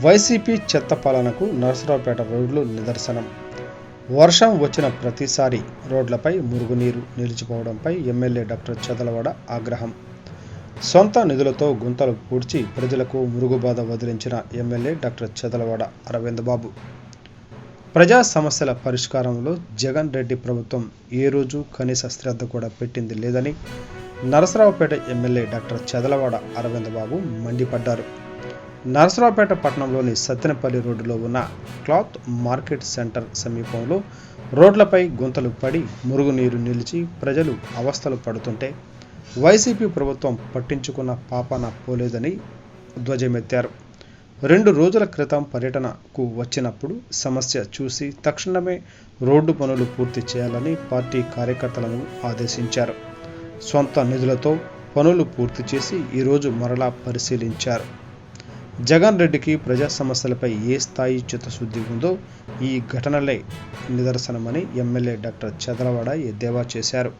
YCP చెత్త పాలనకు నరసరావుపేట రోడ్లు నిదర్శనం. వర్షం వచ్చిన ప్రతిసారి రోడ్లపై మురుగునీరు నిలిచిపోవడంపై ఎమ్మెల్యే డాక్టర్ చదలవాడ ఆగ్రహం. సొంత నిధులతో గుంతలు పూడ్చి ప్రజలకు మురుగుబాధ వదిలించిన ఎమ్మెల్యే డాక్టర్ చదలవాడ అరవింద్ బాబు. ప్రజా సమస్యల పరిష్కారంలో జగన్ రెడ్డి ప్రభుత్వం ఏ రోజు కనీస శ్రద్ధ కూడా పెట్టింది లేదని నరసరావుపేట ఎమ్మెల్యే డాక్టర్ చదలవాడ అరవింద్ బాబు మండిపడ్డారు. నరసరావుపేట పట్టణంలోని సత్తెనపల్లి రోడ్డులో ఉన్న క్లాత్ మార్కెట్ సెంటర్ సమీపంలో రోడ్లపై గుంతలు పడి మురుగునీరు నిలిచి ప్రజలు అవస్థలు పడుతుంటే వైసీపీ ప్రభుత్వం పట్టించుకున్న పాపాన పోలేదని ధ్వజమెత్తారు. 2 రోజుల క్రితం పర్యటనకు వచ్చినప్పుడు సమస్య చూసి తక్షణమే రోడ్డు పనులు పూర్తి చేయాలని పార్టీ కార్యకర్తలను ఆదేశించారు. సొంత నిధులతో పనులు పూర్తి చేసి ఈరోజు మరలా పరిశీలించారు. జగన్ రెడ్డికి ప్రజా సమస్యలపై ఏ స్థాయి చిత్తశుద్ధి ఉందో ఈ ఘటనలే నిదర్శనమని ఎమ్మెల్యే డాక్టర్ చదలవాడ ఎద్దేవా చేశారు.